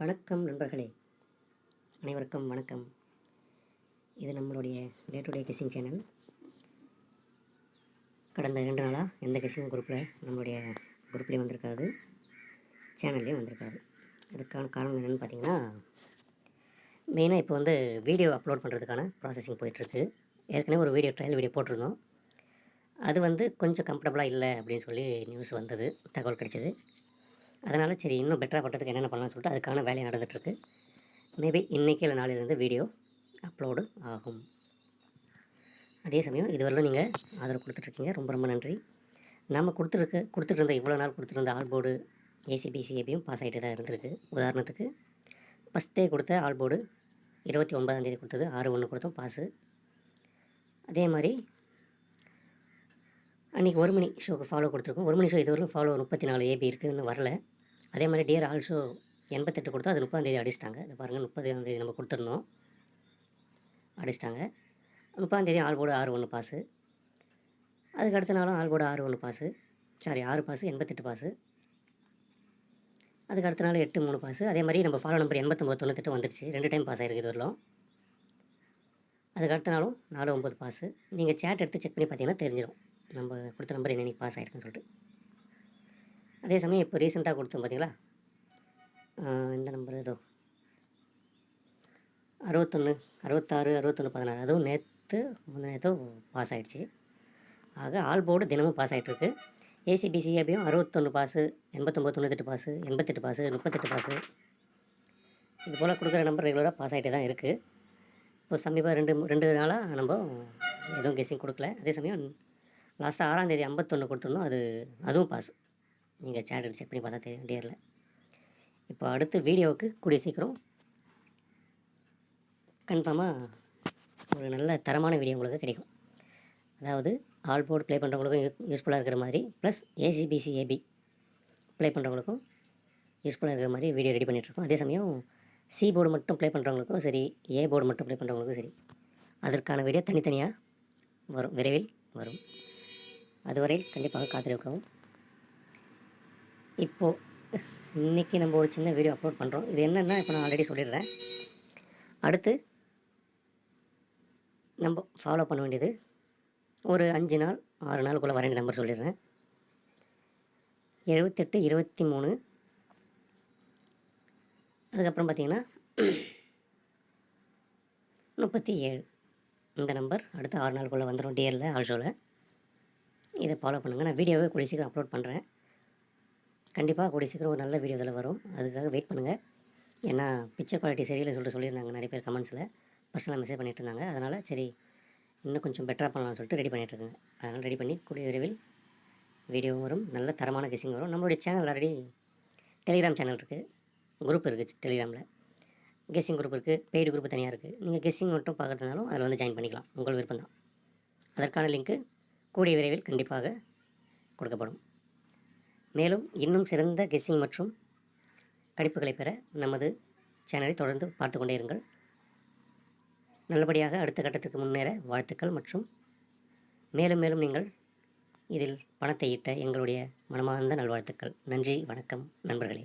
வணக்கம் நண்பர்களே, அனைவருக்கும் வணக்கம். இது நம்மளுடைய day to day guessing channel. கடந்த 2 நாளாக எந்த கெஸ்ஸிங் நம்மளுடைய குரூப்லேயும் வந்திருக்காது, சேனல்லையும் வந்திருக்காது. அதுக்கான காரணம் என்னென்னு பார்த்தீங்கன்னா, மெயினாக இப்போ வீடியோ அப்லோட் பண்ணுறதுக்கான ப்ராசஸிங் போயிட்டுருக்கு. ஏற்கனவே ஒரு ட்ரையல் வீடியோ போட்டிருந்தோம். அது கொஞ்சம் கம்ஃபர்டபுளாக இல்லை அப்படின்னு சொல்லி நியூஸ் வந்தது, தகவல் கிடைச்சது. அதனால் சரி இன்னும் பெட்டராக பண்ணுறதுக்கு என்னென்ன பண்ணலாம்னு சொல்லிட்டு அதுக்கான வேலை நடந்துகிட்ருக்கு. மேபி இன்றைக்கி இல்லை நாளையிலேருந்து வீடியோ அப்லோடு ஆகும். அதே சமயம் இதுவரையிலும் நீங்கள் ஆதரவு கொடுத்துட்ருக்கீங்க, ரொம்ப ரொம்ப நன்றி. நம்ம கொடுத்துட்டு இவ்வளோ நாள் கொடுத்துருந்த ஆல்போர்டு ஏசிபிசிஏபியும் பாஸ் ஆகிட்டு தான் இருந்திருக்கு. உதாரணத்துக்கு ஃபஸ்ட்டே கொடுத்த ஆல்போர்டு 29ஆம் தேதி கொடுத்தது 6/1 கொடுத்தோம் பாஸு. அதே மாதிரி அன்றைக்கி 1 மணி ஷோக்கு ஃபாலோ கொடுத்துருக்கோம். 1 மணி ஷோ இதுவரையிலும் ஃபாலோ 34 ஏபி இருக்குதுன்னு வரல. அதே மாதிரி டியர் ஆல்சோ 88 கொடுத்தா அது 30ஆம் தேதி அடிச்சிட்டாங்க. இதை பாருங்கள், 30ஆம் தேதி நம்ம கொடுத்துருந்தோம், அடிச்சிட்டாங்க. 30ஆம் தேதி ஆல்போர்டு 6/1 பாஸு. அதுக்கு அடுத்த நாளும் ஆல்போர்டு 6/1 பாஸு, 6 பாஸு 88 பாஸு. அதுக்கு அடுத்த நாள் 8/3 பாஸு. அதே மாதிரி நம்ம ஃபாலோ நம்பர் 8998 வந்துடுச்சு, 2 டைம் பாஸ் ஆகிருக்கு இது வரலாம். அதுக்கு அடுத்த நாளும் 4/9 பாஸு. நீங்கள் சேட் எடுத்து செக் பண்ணி பார்த்தீங்கன்னா தெரிஞ்சிடும் நம்ம கொடுத்த நம்பர் என்னென்னைக்கு பாஸ் ஆகிருக்குன்னு சொல்லிட்டு. அதே சமயம் இப்போ ரீசெண்டாக கொடுத்தோம் பார்த்தீங்களா, இந்த நம்பர் ஏதோ 61, 66, 61, 16, அதுவும் முந்தினேத்தோ பாஸ் ஆகிடுச்சு. ஆக ஆல்போர்டு தினமும் பாஸ் ஆகிட்டுருக்கு. ஏசிபிசிஏபியும் 61 பாஸு, 89, 98 பாஸு, 88 பாஸு, 38 பாஸு, இது போல் கொடுக்குற நம்பர் ரெகுலராக பாஸ் ஆகிட்டே தான் இருக்குது. இப்போ சமீபம் 2 நாளாக நம்ம எதுவும் கெஸ்ஸிங் கொடுக்கல. அதே சமயம் லாஸ்ட்டாக 6ஆம் தேதி 51 கொடுத்துருந்தோம், அதுவும் பாஸ். நீங்கள் சேட் எடுத்து செக் பண்ணி பார்த்தா தெரியும் டியரில். இப்போ அடுத்து வீடியோவுக்கு கூடிய சீக்கிரம் கன்ஃபார்மாக ஒரு நல்ல தரமான வீடியோ உங்களுக்கு கிடைக்கும். அதாவது ஆல்போர்டு ப்ளே பண்ணுறவங்களுக்கும் யூஸ்ஃபுல்லாக இருக்கிற மாதிரி, ப்ளஸ் ஏசிபிசிஏபி ப்ளே பண்ணுறவங்களுக்கும் யூஸ்ஃபுல்லாக இருக்கிற மாதிரி வீடியோ ரெடி பண்ணிகிட்ருக்கோம். அதே சமயம் சி போர்டு மட்டும் ப்ளே பண்ணுறவங்களுக்கும் சரி, ஏ போர்டு மட்டும் ப்ளே பண்ணுறவங்களுக்கும் சரி, அதற்கான வீடியோ தனித்தனியாக வரும், விரைவில் வரும். அதுவரையில் கண்டிப்பாக காத்திருக்கவும். இப்போது இன்றைக்கி நம்ம ஒரு சின்ன வீடியோ அப்லோட் பண்ணுறோம். இது என்னென்னா, இப்போ நான் ஆல்ரெடி சொல்லிடுறேன். அடுத்து நம்ம ஃபாலோ பண்ண வேண்டியது ஒரு 5 நாள் 6 நாளுக்குள்ளே வர வேண்டிய நம்பர் சொல்லிடுறேன். 78, 23, அதுக்கப்புறம் பார்த்திங்கன்னா 37. இந்த நம்பர் அடுத்து 6 நாளுக்குள்ளே வந்துடும் டிஎரில் ஆல்ஷோவில். இதை ஃபாலோ பண்ணுங்கள். நான் வீடியோவே கூடிய சீக்கிரம் அப்லோட் பண்ணுறேன். கண்டிப்பாக கூடிய சீக்கிரம் ஒரு நல்ல வீடியோ இதில் வரும். அதுக்காக வெயிட் பண்ணுங்கள். ஏன்னா பிக்சர் குவாலிட்டி சரியில்லைன்னு சொல்லியிருந்தாங்க நிறைய பேர் கமெண்ட்ஸில், பர்சனலாக மெசேஜ் பண்ணிட்டு இருந்தாங்க. அதனால் சரி இன்னும் கொஞ்சம் பெட்டராக பண்ணலாம்னு சொல்லிட்டு ரெடி பண்ணிகிட்ருக்கேங்க. அதனால் ரெடி பண்ணி கூடிய விரைவில் வீடியோவும் வரும், நல்ல தரமான கெஸ்ஸிங் வரும். நம்மளுடைய சேனல் ஆல்ரெடி டெலிகிராம் சேனல் இருக்குது, குரூப் இருக்குது டெலிகிராமில். கெஸ்ஸிங் குரூப் இருக்குது, பெய்டு குரூப் தனியாக இருக்குது. நீங்கள் கெஸ்ஸிங் மட்டும் பார்க்குறதுனாலும் அதில் ஜாயின் பண்ணிக்கலாம், உங்கள் விருப்பம் தான். அதற்கான லிங்க்கு கூடிய விரைவில் கண்டிப்பாக கொடுக்கப்படும். மேலும் இன்னும் சிறந்த கெஸ்ஸிங் மற்றும் கணிப்புகளை பெற நமது சேனலை தொடர்ந்து பார்த்து கொண்டே இருங்கள். நல்லபடியாக அடுத்த கட்டத்துக்கு முன்னேற வாழ்த்துக்கள். மற்றும் மேலும் மேலும் நீங்கள் இதில் பணத்தை ஈட்ட எங்களுடைய மனமார்ந்த நல்வாழ்த்துக்கள். நன்றி, வணக்கம் நண்பர்களே.